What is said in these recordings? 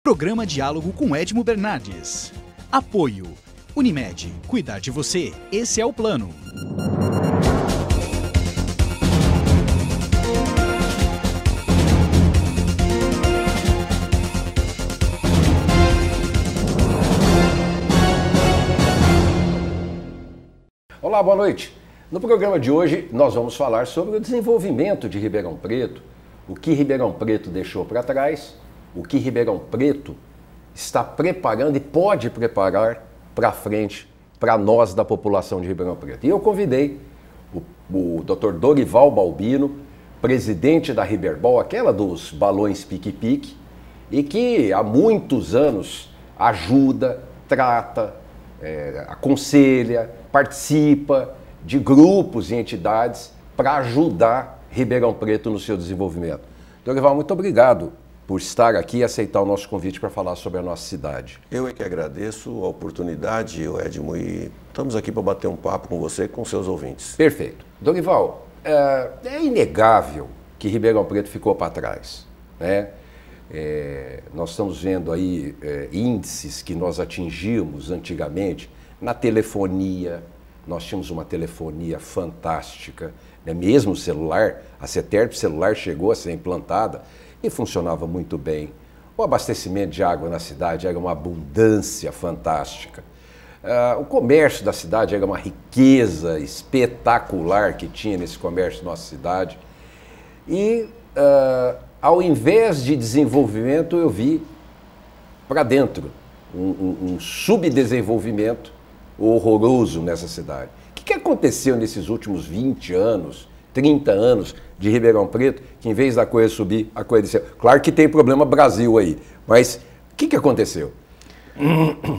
Programa Diálogo com Edmo Bernardes. Apoio. Unimed. Cuidar de você. Esse é o plano. Olá, boa noite. No programa de hoje nós vamos falar sobre o desenvolvimento de Ribeirão Preto, o que Ribeirão Preto deixou para trás, o que Ribeirão Preto está preparando e pode preparar para frente para nós da população de Ribeirão Preto. E eu convidei o Dr. Dorival Balbino, presidente da Riberbal, aquela dos balões pique-pique, e que há muitos anos ajuda, trata, aconselha, participa de grupos e entidades para ajudar Ribeirão Preto no seu desenvolvimento. Dorival, muito obrigado por estar aqui e aceitar o nosso convite para falar sobre a nossa cidade. Eu é que agradeço a oportunidade, Edmo, e estamos aqui para bater um papo com você e com seus ouvintes. Perfeito. Dorival, é inegável que Ribeirão Preto ficou para trás, né? Nós estamos vendo aí índices que nós atingimos antigamente na telefonia. Nós tínhamos uma telefonia fantástica, né? Mesmo o celular, a CETERP celular chegou a ser implantada e funcionava muito bem. O abastecimento de água na cidade era uma abundância fantástica. O comércio da cidade era uma riqueza espetacular que tinha nesse comércio da nossa cidade. E ao invés de desenvolvimento, eu vi para dentro um subdesenvolvimento horroroso nessa cidade. O que aconteceu nesses últimos 20 anos, 30 anos de Ribeirão Preto, que em vez da coisa subir, a coisa desceu? Claro que tem problema Brasil aí, mas o que aconteceu?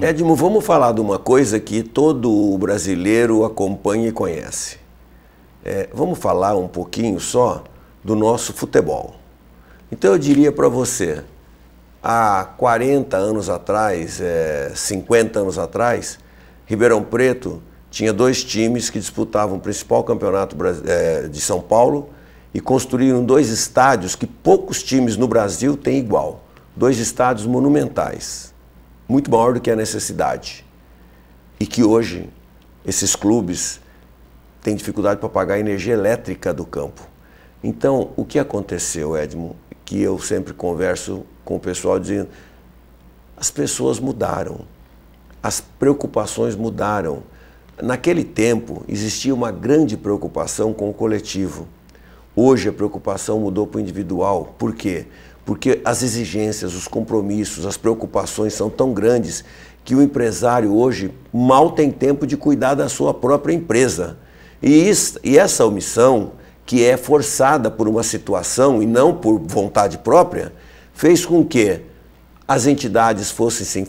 Edmo, vamos falar de uma coisa que todo brasileiro acompanha e conhece. Vamos falar um pouquinho só do nosso futebol. Então eu diria para você, há 40 anos atrás, 50 anos atrás, Ribeirão Preto tinha dois times que disputavam o principal campeonato de São Paulo e construíram dois estádios que poucos times no Brasil têm igual. Dois estádios monumentais, muito maior do que a necessidade. E que hoje esses clubes têm dificuldade para pagar a energia elétrica do campo. Então, o que aconteceu, Edmo, que eu sempre converso com o pessoal dizendo, as pessoas mudaram, as preocupações mudaram. Naquele tempo, existia uma grande preocupação com o coletivo. Hoje, a preocupação mudou para o individual. Por quê? Porque as exigências, os compromissos, as preocupações são tão grandes que o empresário hoje mal tem tempo de cuidar da sua própria empresa. E essa omissão, que é forçada por uma situação e não por vontade própria, fez com que as entidades fossem se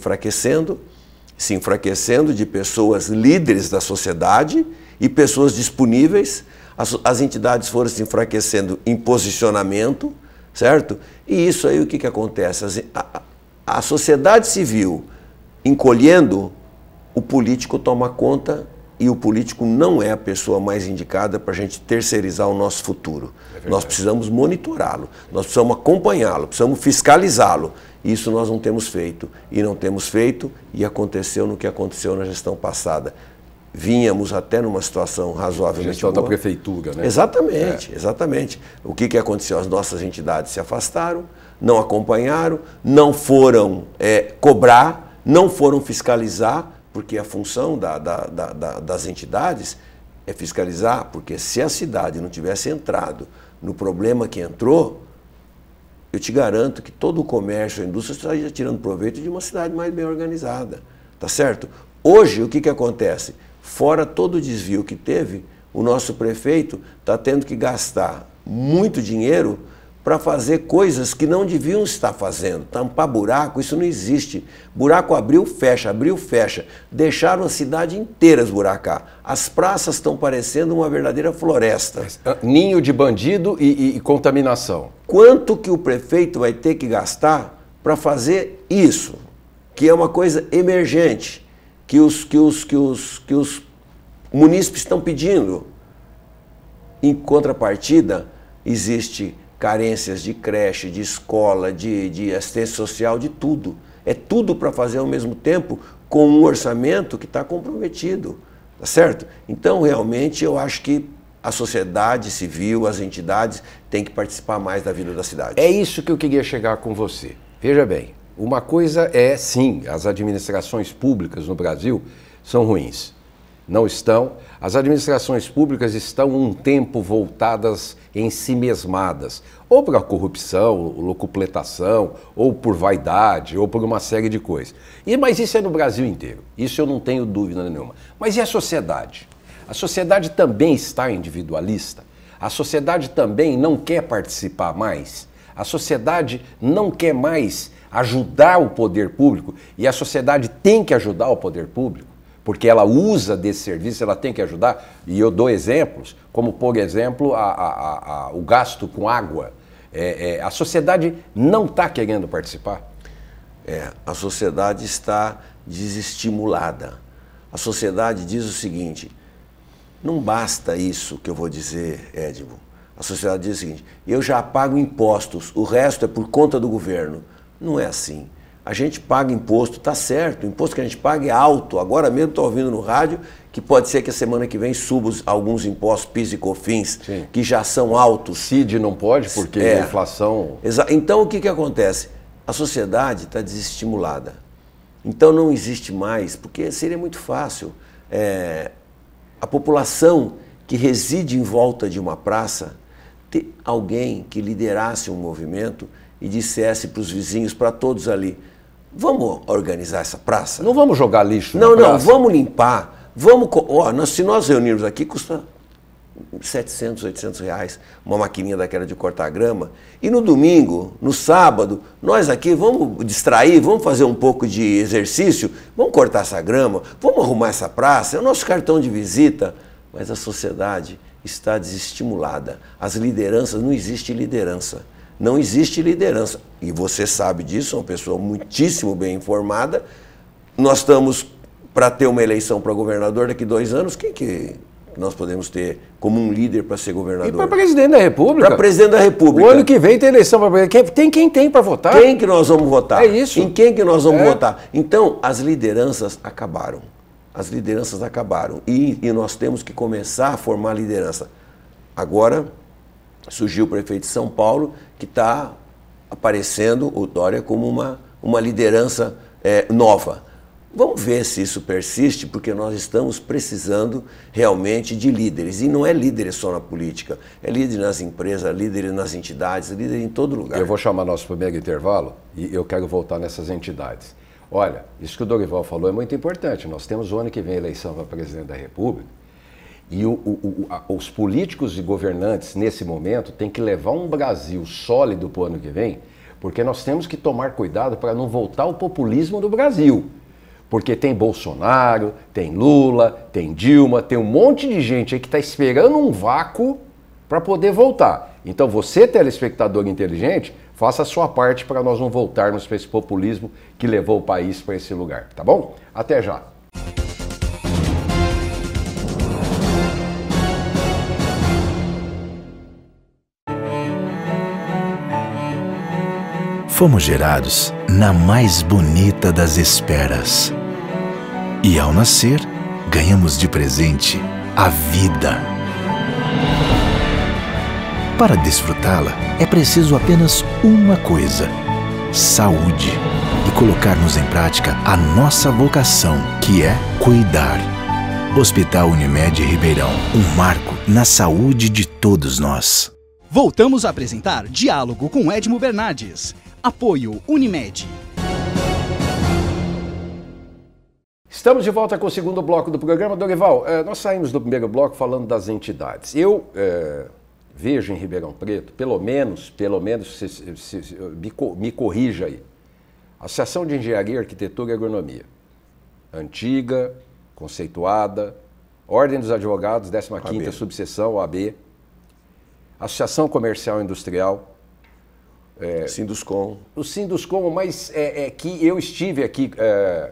enfraquecendo de pessoas líderes da sociedade e pessoas disponíveis, as entidades foram se enfraquecendo em posicionamento, certo? E isso aí o que acontece? A sociedade civil encolhendo, o político toma conta e o político não é a pessoa mais indicada para a gente terceirizar o nosso futuro. Nós precisamos monitorá-lo, nós precisamos acompanhá-lo, precisamos fiscalizá-lo. Isso nós não temos feito, e não temos feito, e aconteceu no que aconteceu na gestão passada. Vínhamos até numa situação razoavelmente gestão boa. Da prefeitura, né? Exatamente, exatamente. O que aconteceu? As nossas entidades se afastaram, não acompanharam, não foram cobrar, não foram fiscalizar, porque a função das entidades é fiscalizar, porque se a cidade não tivesse entrado no problema que entrou, eu te garanto que todo o comércio, a indústria estaria tirando proveito de uma cidade mais bem organizada, tá certo? Hoje, o que acontece? Fora todo o desvio que teve, o nosso prefeito está tendo que gastar muito dinheiro para fazer coisas que não deviam estar fazendo. Tampar buraco, isso não existe. Buraco abriu, fecha, deixaram a cidade inteira esburacar. As praças estão parecendo uma verdadeira floresta. Ninho de bandido e contaminação. Quanto que o prefeito vai ter que gastar para fazer isso? Que é uma coisa emergente, que os munícipes estão pedindo. Em contrapartida, existe carências de creche, de escola, de assistência social, de tudo. É tudo para fazer ao mesmo tempo com um orçamento que está comprometido, tá certo? Então, realmente, eu acho que a sociedade civil, as entidades, têm que participar mais da vida da cidade. É isso que eu queria chegar com você. Veja bem, uma coisa é, sim, as administrações públicas no Brasil são ruins. Não estão. As administrações públicas estão um tempo voltadas em si mesmadas, ou por corrupção, locupletação, ou por vaidade, ou por uma série de coisas. Mas isso é no Brasil inteiro, isso eu não tenho dúvida nenhuma. Mas e a sociedade? A sociedade também está individualista? A sociedade também não quer participar mais? A sociedade não quer mais ajudar o poder público? E a sociedade tem que ajudar o poder público? Porque ela usa desse serviço, ela tem que ajudar. E eu dou exemplos, como, por exemplo, o gasto com água. A sociedade não está querendo participar. A sociedade está desestimulada. A sociedade diz o seguinte, não basta isso que eu vou dizer, Edmo. A sociedade diz o seguinte, eu já pago impostos, o resto é por conta do governo. Não é assim. A gente paga imposto, tá certo, o imposto que a gente paga é alto. Agora mesmo estou ouvindo no rádio que pode ser que a semana que vem suba alguns impostos, PIS e COFINS, sim, que já são altos. CID não pode porque a inflação... Então o que acontece? A sociedade está desestimulada. Então não existe mais, porque seria muito fácil. A população que reside em volta de uma praça, ter alguém que liderasse um movimento e dissesse para os vizinhos, para todos ali, vamos organizar essa praça? Não vamos jogar lixo na praça? Não, vamos limpar. Se nós reunirmos aqui, custa 700, 800 reais uma maquininha daquela de cortar grama. E no domingo, no sábado, nós aqui vamos distrair, vamos fazer um pouco de exercício, vamos cortar essa grama, vamos arrumar essa praça, é o nosso cartão de visita. Mas a sociedade está desestimulada. As lideranças, não existe liderança. Não existe liderança. E você sabe disso, é uma pessoa muitíssimo bem informada. Nós estamos para ter uma eleição para governador daqui 2 anos. Quem que nós podemos ter como um líder para ser governador? E para presidente da República. Para presidente da República. O ano que vem tem eleição para presidente. Quem tem para votar? Quem que nós vamos votar? É isso. Em quem que nós vamos votar? Então, as lideranças acabaram. As lideranças acabaram. E nós temos que começar a formar liderança. Agora, surgiu o prefeito de São Paulo, que está aparecendo, o Dória, como uma liderança nova. Vamos ver se isso persiste, porque nós estamos precisando realmente de líderes. E não é líderes só na política, é líder nas empresas, líder nas entidades, líder em todo lugar. Eu vou chamar nosso primeiro intervalo e eu quero voltar nessas entidades. Olha, isso que o Dorival falou é muito importante. Nós temos o ano que vem eleição para presidente da República. E os políticos e governantes, nesse momento, têm que levar um Brasil sólido para o ano que vem, porque nós temos que tomar cuidado para não voltar ao populismo do Brasil. Porque tem Bolsonaro, tem Lula, tem Dilma, tem um monte de gente aí que está esperando um vácuo para poder voltar. Então você, telespectador inteligente, faça a sua parte para nós não voltarmos para esse populismo que levou o país para esse lugar, tá bom? Até já! Fomos gerados na mais bonita das esperas. E ao nascer, ganhamos de presente a vida. Para desfrutá-la, é preciso apenas uma coisa: saúde. E colocarmos em prática a nossa vocação, que é cuidar. Hospital Unimed Ribeirão, um marco na saúde de todos nós. Voltamos a apresentar Diálogo com Edmo Bernardes. Apoio Unimed. Estamos de volta com o segundo bloco do programa. Dorival, nós saímos do primeiro bloco falando das entidades. Eu vejo em Ribeirão Preto, pelo menos, me corrija aí, Associação de Engenharia, Arquitetura e Agronomia, antiga, conceituada, Ordem dos Advogados, 15ª Subseção, OAB, Associação Comercial e Industrial, Sinduscom. O Sinduscom, mas que eu estive aqui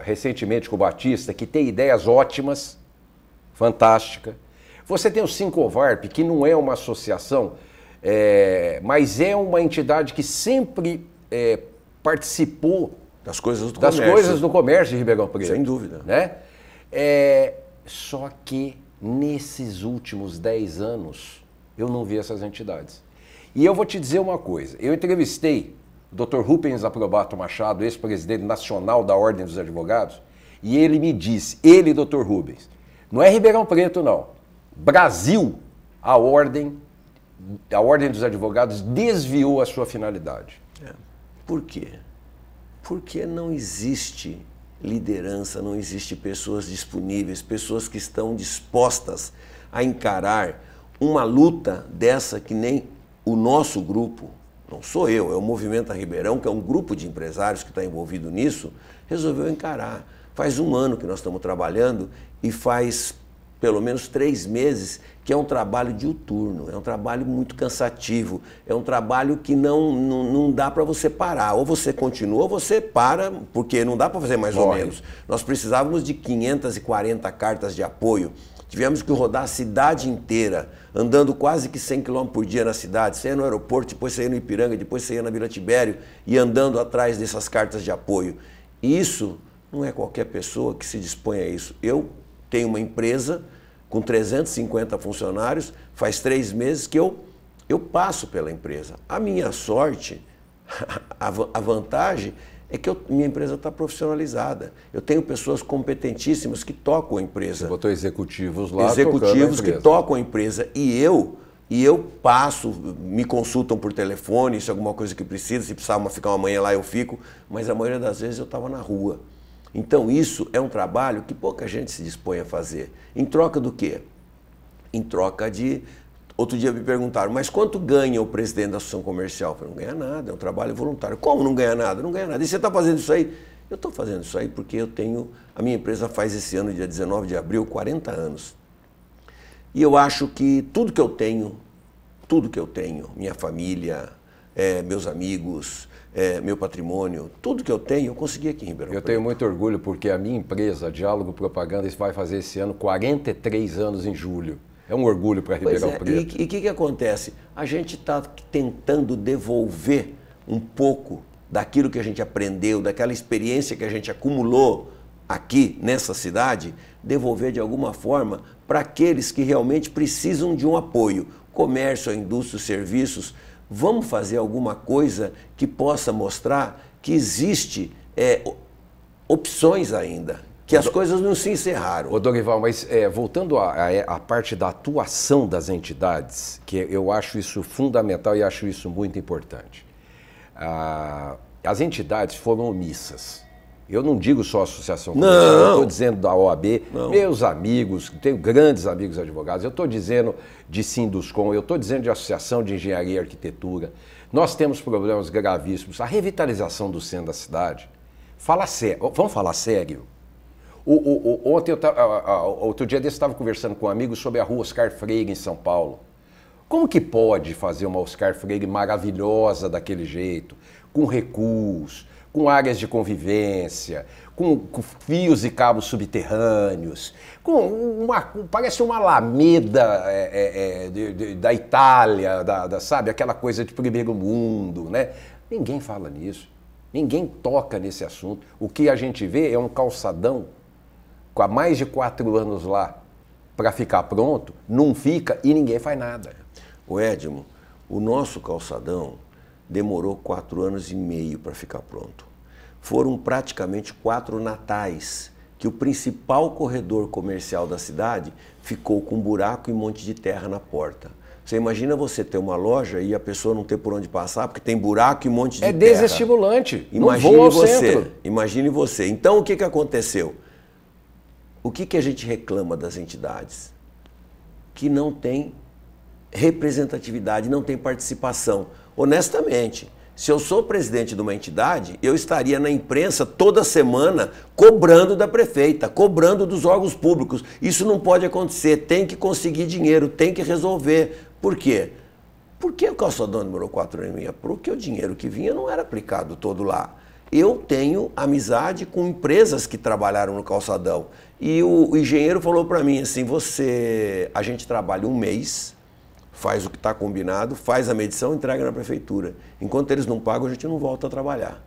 recentemente com o Batista, que tem ideias ótimas, fantástica. Você tem o Sincovarp, que não é uma associação, mas é uma entidade que sempre participou Das coisas do das comércio. coisas do comércio de Ribeirão Preto. Sem dúvida. Né? Só que nesses últimos 10 anos eu não vi essas entidades. E eu vou te dizer uma coisa, eu entrevistei o Dr. Rubens Aprobato Machado, ex-presidente nacional da Ordem dos Advogados, e ele me disse, ele, Dr. Rubens, não é Ribeirão Preto não, Brasil, a Ordem dos Advogados desviou a sua finalidade. Por quê? Porque não existe liderança, não existe pessoas disponíveis, pessoas que estão dispostas a encarar uma luta dessa que nem o nosso grupo, não sou eu, é o Movimento Ribeirão, que é um grupo de empresários que está envolvido nisso, resolveu encarar. Faz 1 ano que nós estamos trabalhando e faz pelo menos 3 meses que é um trabalho diuturno, é um trabalho muito cansativo, é um trabalho que não dá para você parar. Ou você continua ou você para, porque não dá para fazer mais ou menos. Nós precisávamos de 540 cartas de apoio. Tivemos que rodar a cidade inteira, andando quase que 100 km por dia na cidade. Você ia no aeroporto, depois você ia no Ipiranga, depois você ia na Vila Tibério e andando atrás dessas cartas de apoio. E isso não é qualquer pessoa que se dispõe a isso. Eu tenho uma empresa com 350 funcionários, faz 3 meses que eu passo pela empresa. A minha sorte, a vantagem é que minha empresa está profissionalizada. Eu tenho pessoas competentíssimas que tocam a empresa. Você botou executivos lá. Executivos que tocam a empresa. E eu passo, me consultam por telefone, se é alguma coisa que precisa, se precisar ficar uma manhã lá eu fico, mas a maioria das vezes eu estava na rua. Então isso é um trabalho que pouca gente se dispõe a fazer. Em troca do quê? Em troca de... Outro dia me perguntaram, mas quanto ganha o presidente da Associação Comercial? Eu falei, não ganha nada, é um trabalho voluntário. Como não ganha nada? Não ganha nada. E você está fazendo isso aí? Eu estou fazendo isso aí porque eu tenho... A minha empresa faz esse ano, dia 19 de abril, 40 anos. E eu acho que tudo que eu tenho, minha família, meus amigos, meu patrimônio, tudo que eu tenho, eu consegui aqui em Ribeirão Preto. Eu tenho muito orgulho porque a minha empresa, Diálogo Propaganda, vai fazer esse ano 43 anos em julho. É um orgulho para Ribeirão Preto. E o que acontece? A gente está tentando devolver um pouco daquilo que a gente aprendeu, daquela experiência que a gente acumulou aqui nessa cidade, devolver de alguma forma para aqueles que realmente precisam de um apoio. Comércio, indústria, serviços. Vamos fazer alguma coisa que possa mostrar que existe opções ainda. Que as coisas não se encerraram. Ô, Dorival, mas voltando à parte da atuação das entidades, que eu acho isso fundamental e acho isso muito importante. As entidades foram omissas. Eu não digo só a Associação Comercial, eu estou dizendo da OAB, meus amigos, tenho grandes amigos advogados, eu estou dizendo de Sinduscom, eu estou dizendo de Associação de Engenharia e Arquitetura. Nós temos problemas gravíssimos. A revitalização do centro da cidade, vamos falar sério. Outro dia desse eu estava conversando com um amigo sobre a rua Oscar Freire em São Paulo. Como que pode fazer uma Oscar Freire maravilhosa daquele jeito, com recuos, com áreas de convivência, com fios e cabos subterrâneos, parece uma alameda da Itália, sabe, aquela coisa de primeiro mundo, né? Ninguém fala nisso, ninguém toca nesse assunto. O que a gente vê é um calçadão com há mais de 4 anos lá para ficar pronto, não fica e ninguém faz nada. O Edmo, o nosso calçadão demorou 4 anos e meio para ficar pronto. Foram praticamente 4 natais que o principal corredor comercial da cidade ficou com buraco e um monte de terra na porta. Você imagina você ter uma loja e a pessoa não ter por onde passar porque tem buraco e um monte de terra. É desestimulante, não voa ao centro. Imagine você. Então o que aconteceu? O que a gente reclama das entidades? Que não tem representatividade, não tem participação. Honestamente, se eu sou presidente de uma entidade, eu estaria na imprensa toda semana cobrando da prefeita, cobrando dos órgãos públicos. Isso não pode acontecer, tem que conseguir dinheiro, tem que resolver. Por quê? Por que o calçadão demorou 4 anos e meio? Porque o dinheiro que vinha não era aplicado todo lá. Eu tenho amizade com empresas que trabalharam no calçadão. E o engenheiro falou para mim assim, a gente trabalha 1 mês, faz o que está combinado, faz a medição e entrega na prefeitura. Enquanto eles não pagam, a gente não volta a trabalhar.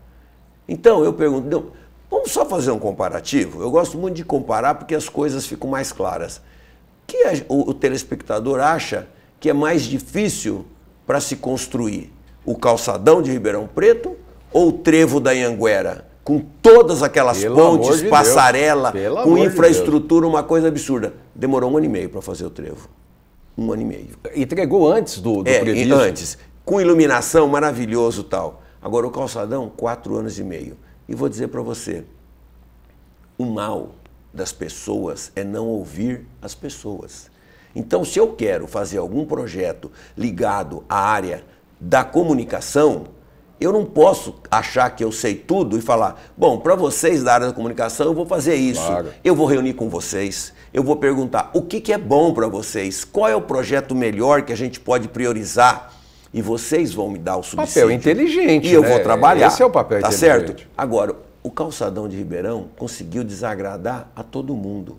Então, eu pergunto, não, vamos só fazer um comparativo? Eu gosto muito de comparar porque as coisas ficam mais claras. O telespectador acha que é mais difícil para se construir o calçadão de Ribeirão Preto ou o trevo da Anhanguera? Com todas aquelas pontes, passarela, com infraestrutura, uma coisa absurda. Demorou 1 ano e meio para fazer o trevo. 1 ano e meio. Entregou antes do previsto? Antes. Com iluminação, maravilhoso e tal. Agora o calçadão, 4 anos e meio. E vou dizer para você, o mal das pessoas é não ouvir as pessoas. Então, se eu quero fazer algum projeto ligado à área da comunicação, eu não posso achar que eu sei tudo e falar, bom, para vocês da área da comunicação eu vou fazer isso, claro. Eu vou reunir com vocês, eu vou perguntar o que é bom para vocês, qual é o projeto melhor que a gente pode priorizar e vocês vão me dar o subsídio. Papel inteligente, e eu vou trabalhar. Esse é o papel inteligente. Certo? Agora, o calçadão de Ribeirão conseguiu desagradar a todo mundo.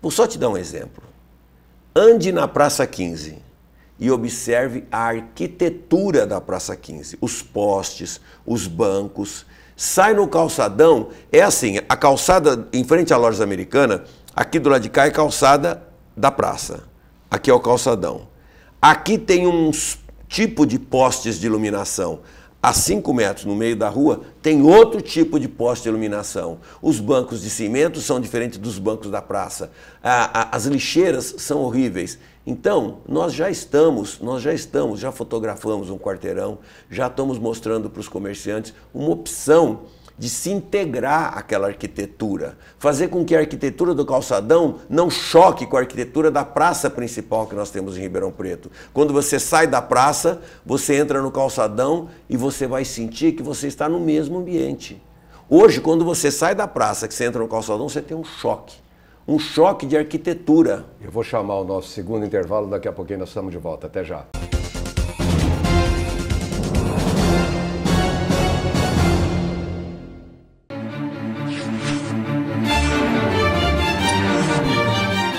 Vou só te dar um exemplo. Ande na Praça 15 e observe a arquitetura da Praça 15. Os postes, os bancos. Sai no calçadão, é assim, a calçada em frente à Lojas Americanas, aqui do lado de cá é calçada da praça. Aqui é o calçadão. Aqui tem uns tipo de postes de iluminação. A 5 metros no meio da rua tem outro tipo de poste de iluminação. Os bancos de cimento são diferentes dos bancos da praça. As lixeiras são horríveis. Então, nós já fotografamos um quarteirão, já estamos mostrando para os comerciantes uma opção de se integrar àquela arquitetura, fazer com que a arquitetura do calçadão não choque com a arquitetura da praça principal que nós temos em Ribeirão Preto. Quando você sai da praça, você entra no calçadão e você vai sentir que você está no mesmo ambiente. Hoje, quando você sai da praça, que você entra no calçadão, você tem um choque de arquitetura. Eu vou chamar o nosso segundo intervalo, daqui a pouquinho nós estamos de volta. Até já.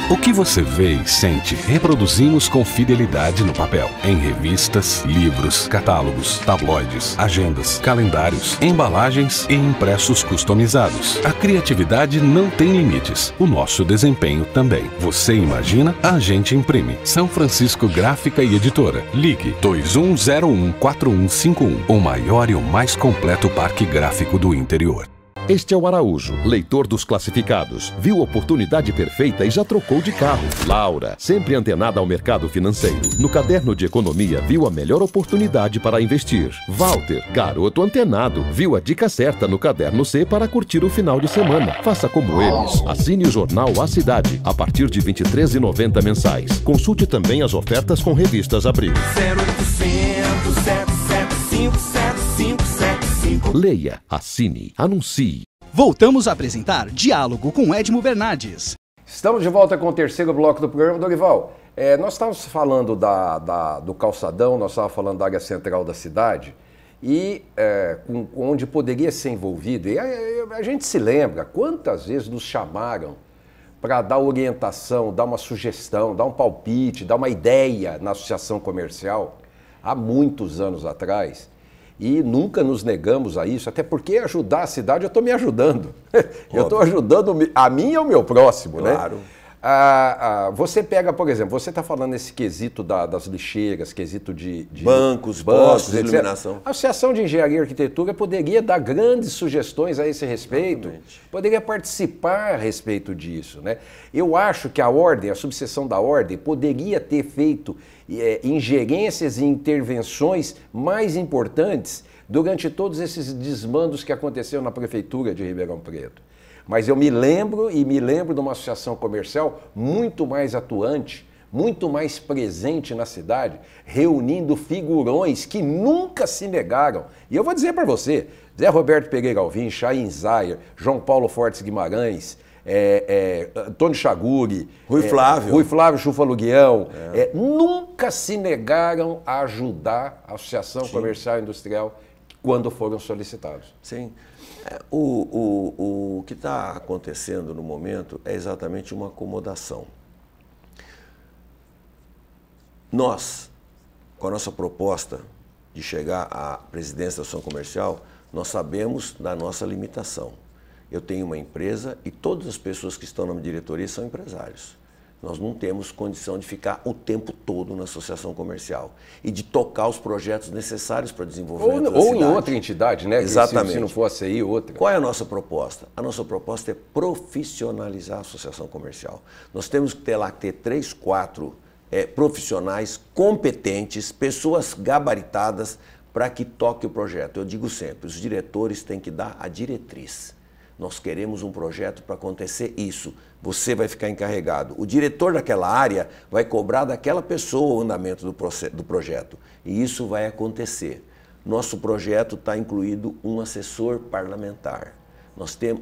O que você vê e sente, reproduzimos com fidelidade no papel. Em revistas, livros, catálogos, tabloides, agendas, calendários, embalagens e impressos customizados. A criatividade não tem limites. O nosso desempenho também. Você imagina, a gente imprime. São Francisco Gráfica e Editora. Ligue 2101-4151. O maior e o mais completo parque gráfico do interior. Este é o Araújo, leitor dos classificados. Viu a oportunidade perfeita e já trocou de carro. Laura, sempre antenada ao mercado financeiro. No caderno de economia, viu a melhor oportunidade para investir. Walter, garoto antenado, viu a dica certa no caderno C para curtir o final de semana. Faça como eles. Assine o jornal A Cidade, a partir de R$ 23,90 mensais. Consulte também as ofertas com revistas Abril. 0800 775 7575. Leia, assine, anuncie. Voltamos a apresentar Diálogo com Edmo Bernardes. Estamos de volta com o terceiro bloco do programa. Dorival, nós estávamos falando do calçadão, nós estávamos falando da área central da cidade e onde poderia ser envolvido. E a gente se lembra quantas vezes nos chamaram para dar orientação, dar uma sugestão, dar um palpite, dar uma ideia na associação comercial há muitos anos atrás. E nunca nos negamos a isso, até porque ajudar a cidade eu estou me ajudando. Eu estou ajudando a mim e ao meu próximo, claro. Né? Você pega, por exemplo, você está falando nesse quesito das lixeiras, quesito de bancos, postos, iluminação. A Associação de Engenharia e Arquitetura poderia dar grandes sugestões a esse respeito, poderia participar a respeito disso, né? Eu acho que a ordem, a subseção da ordem, poderia ter feito ingerências e intervenções mais importantes durante todos esses desmandos que aconteceram na Prefeitura de Ribeirão Preto. Mas eu me lembro de uma associação comercial muito mais atuante, muito mais presente na cidade, reunindo figurões que nunca se negaram. E eu vou dizer para você, Zé Roberto Pereira Alvim, Chaim Zayer, João Paulo Fortes Guimarães, Antônio Chaguri, Rui Flávio Chufa-Luguião, nunca se negaram a ajudar a Associação Comercial e Industrial quando foram solicitados. Sim. O que está acontecendo no momento é exatamente uma acomodação. Nós, com a nossa proposta de chegar à presidência da Associação Comercial, Nós sabemos da nossa limitação. Eu tenho uma empresa e todas as pessoas que estão na minha diretoria são empresários. Nós não temos condição de ficar o tempo todo na associação comercial e de tocar os projetos necessários para o desenvolvimento da cidade. Ou em outra entidade, né? Exatamente. Se não fosse aí, outra. Qual é a nossa proposta? A nossa proposta é profissionalizar a associação comercial. Nós temos que ter lá 3, 4 profissionais competentes, pessoas gabaritadas para que toque o projeto. Eu digo sempre, os diretores têm que dar a diretriz. Nós queremos um projeto para acontecer isso. Você vai ficar encarregado. O diretor daquela área vai cobrar daquela pessoa o andamento do projeto. E isso vai acontecer. Nosso projeto está incluído um assessor parlamentar. Nós temos,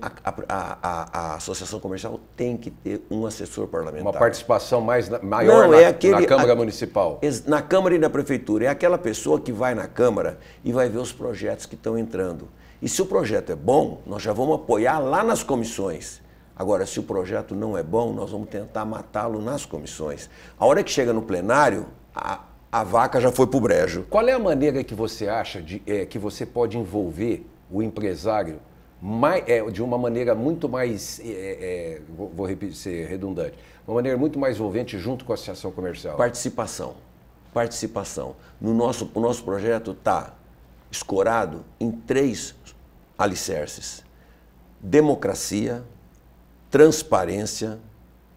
a Associação Comercial tem que ter um assessor parlamentar. Uma participação maior na Câmara Municipal. Na Câmara e na Prefeitura. É aquela pessoa que vai na Câmara e vai ver os projetos que estão entrando. E se o projeto é bom, nós já vamos apoiar lá nas comissões. Agora, se o projeto não é bom, nós vamos tentar matá-lo nas comissões. A hora que chega no plenário, a vaca já foi para o brejo. Qual é a maneira que você acha que você pode envolver o empresário de uma maneira muito mais, vou repetir, ser redundante, uma maneira muito mais envolvente junto com a associação comercial? Participação. Participação. O nosso projeto está escorado em 3 alicerces: democracia, transparência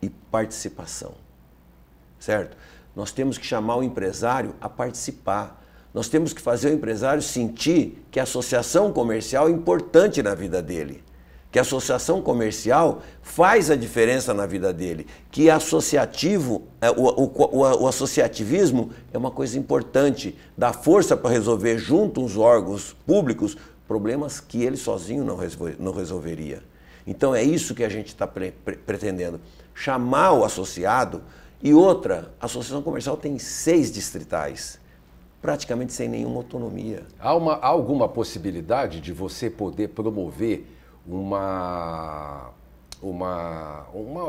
e participação. Certo? Nós temos que chamar o empresário a participar. Nós temos que fazer o empresário sentir que a associação comercial é importante na vida dele, que a associação comercial faz a diferença na vida dele, que o associativismo é uma coisa importante, dá força para resolver junto aos órgãos públicos problemas que ele sozinho não resolveria. Então é isso que a gente está pretendendo, chamar o associado. E outra, a associação comercial tem 6 distritais, praticamente sem nenhuma autonomia. Há alguma possibilidade de você poder promover uma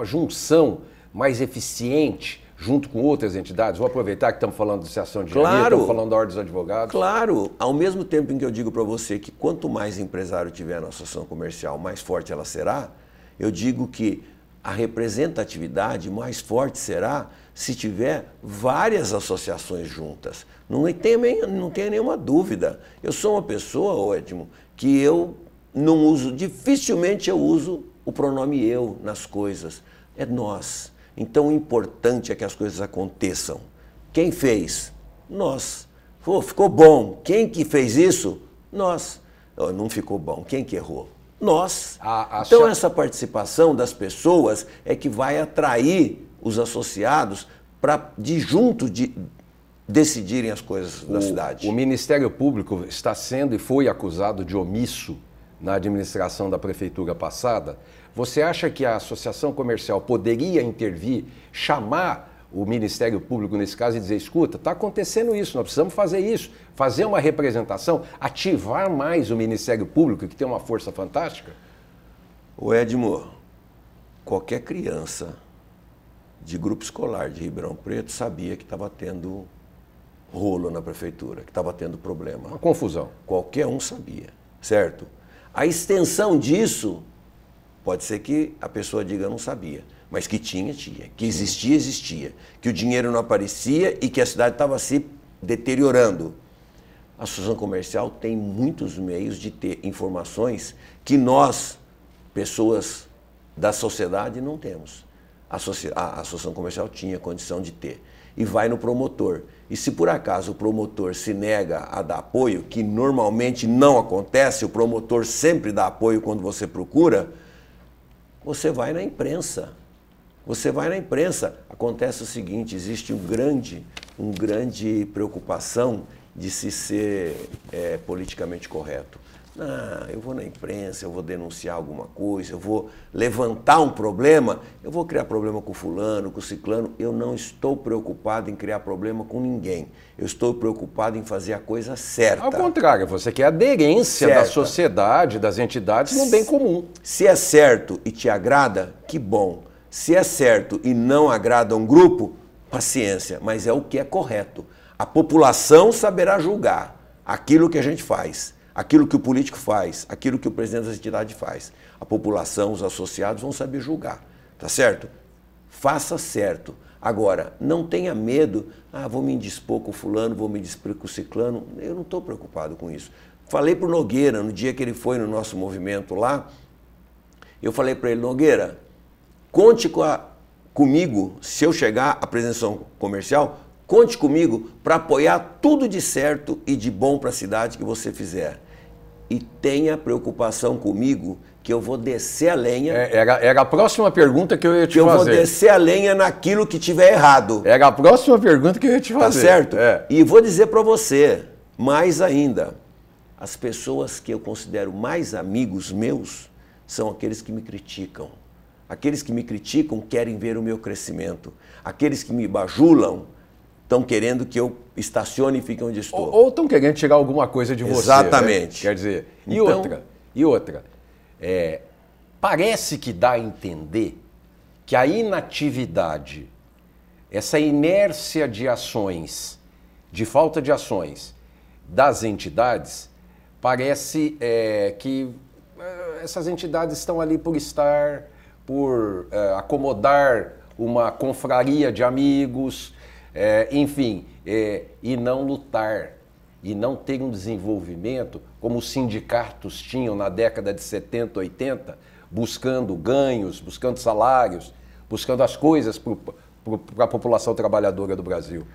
junção mais eficiente junto com outras entidades? Vou aproveitar que estamos falando de associação de engenharia, estamos falando da Ordem dos Advogados. Claro, ao mesmo tempo em que eu digo para você que quanto mais empresário tiver na associação comercial, mais forte ela será, eu digo que a representatividade mais forte será se tiver várias associações juntas. Não tenha nenhuma dúvida. Eu sou uma pessoa, Edmo, que eu não uso, dificilmente eu uso o pronome eu nas coisas. É nós. Então o importante é que as coisas aconteçam. Quem fez? Nós. Ficou bom. Quem que fez isso? Nós. Não ficou bom. Quem que errou? Nós. Então essa participação das pessoas é que vai atrair os associados para decidirem as coisas da cidade. O Ministério Público está sendo e foi acusado de omisso na administração da prefeitura passada. Você acha que a associação comercial poderia intervir, chamar o Ministério Público nesse caso e dizer, escuta, está acontecendo isso, nós precisamos fazer isso, fazer uma representação, ativar mais o Ministério Público, que tem uma força fantástica? Ô Edmo, qualquer criança de grupo escolar de Ribeirão Preto sabia que estava tendo rolo na prefeitura, que estava tendo problema. Uma confusão. Qualquer um sabia, certo? A extensão disso, pode ser que a pessoa diga não sabia, mas que tinha, que existia, existia, que o dinheiro não aparecia e que a cidade estava se deteriorando. A associação comercial tem muitos meios de ter informações que nós, pessoas da sociedade, não temos. A associação comercial tinha condição de ter. E vai no promotor. E se por acaso o promotor se nega a dar apoio, que normalmente não acontece, o promotor sempre dá apoio quando você procura, você vai na imprensa. Você vai na imprensa. Acontece o seguinte, existe uma grande preocupação de se ser politicamente correto. Eu vou na imprensa, eu vou denunciar alguma coisa, eu vou levantar um problema, eu vou criar problema com fulano, com ciclano. Eu não estou preocupado em criar problema com ninguém. Eu estou preocupado em fazer a coisa certa. Ao contrário, você quer aderência da sociedade, das entidades no bem comum. Se é certo e te agrada, que bom. Se é certo e não agrada um grupo, paciência, mas é o que é correto. A população saberá julgar aquilo que a gente faz. aquilo que o político faz, aquilo que o presidente da entidade faz. A população, os associados vão saber julgar, tá certo? Faça certo. Agora, não tenha medo, vou me indispor com o fulano, vou me indispor com o ciclano. Eu não estou preocupado com isso. Falei para o Nogueira, no dia que ele foi no nosso movimento lá, eu falei para ele, Nogueira, conte comigo, se eu chegar à presença comercial, conte comigo para apoiar tudo de certo e de bom para a cidade que você fizer. E tenha preocupação comigo que eu vou descer a lenha. Era a próxima pergunta que eu ia te fazer. Eu vou descer a lenha naquilo que tiver errado. Era a próxima pergunta que eu ia te fazer. Tá certo? E vou dizer para você, mais ainda, as pessoas que eu considero mais amigos meus são aqueles que me criticam. Aqueles que me criticam querem ver o meu crescimento. Aqueles que me bajulam estão querendo que eu estacione e fique onde estou. Ou estão querendo tirar alguma coisa de você. Exatamente. Né? Quer dizer, então, e outra. Parece que dá a entender que a inatividade, essa inércia de ações, de falta de ações das entidades, parece que essas entidades estão ali por estar, por acomodar uma confraria de amigos, enfim, e não lutar, e não ter um desenvolvimento como os sindicatos tinham na década de 70, 80, buscando ganhos, buscando salários, buscando as coisas para a população trabalhadora do Brasil.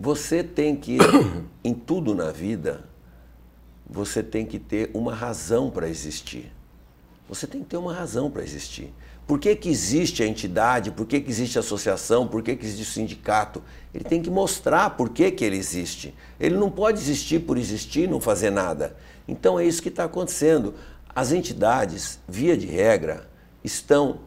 Você tem que, em tudo na vida, você tem que ter uma razão para existir. Você tem que ter uma razão para existir. Por que que existe a entidade? Por que que existe a associação? Por que que existe o sindicato? Ele tem que mostrar por que que ele existe. Ele não pode existir por existir e não fazer nada. Então é isso que está acontecendo. As entidades, via de regra, estão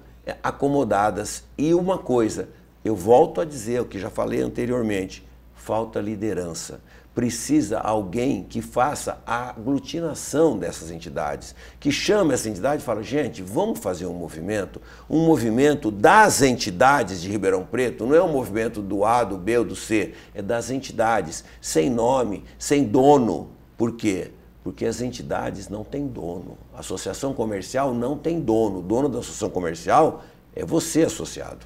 acomodadas. E uma coisa, eu volto a dizer o que já falei anteriormente, falta liderança. Precisa alguém que faça a aglutinação dessas entidades, que chame essa entidade e fala, gente, vamos fazer um movimento das entidades de Ribeirão Preto, não é um movimento do A, do B ou do C, é das entidades, sem nome, sem dono. Por quê? Porque as entidades não têm dono. A associação comercial não tem dono. O dono da associação comercial é você, associado.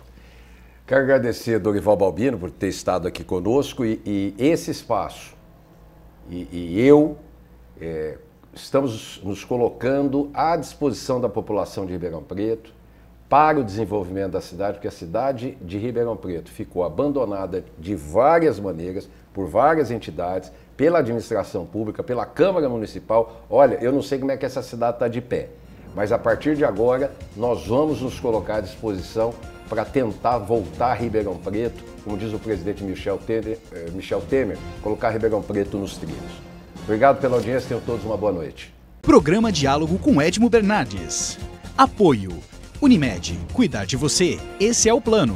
Quero agradecer a Dorival Balbino por ter estado aqui conosco e esse espaço. E eu estamos nos colocando à disposição da população de Ribeirão Preto para o desenvolvimento da cidade, porque a cidade de Ribeirão Preto ficou abandonada de várias maneiras, por várias entidades, pela administração pública, pela Câmara Municipal. Olha, eu não sei como é que essa cidade está de pé, mas a partir de agora nós vamos nos colocar à disposição para tentar voltar a Ribeirão Preto, como diz o presidente Michel Temer, colocar Ribeirão Preto nos trilhos. Obrigado pela audiência, tenham todos uma boa noite. Programa Diálogo com Edmo Bernardes. Apoio. Unimed. Cuidar de você. Esse é o plano.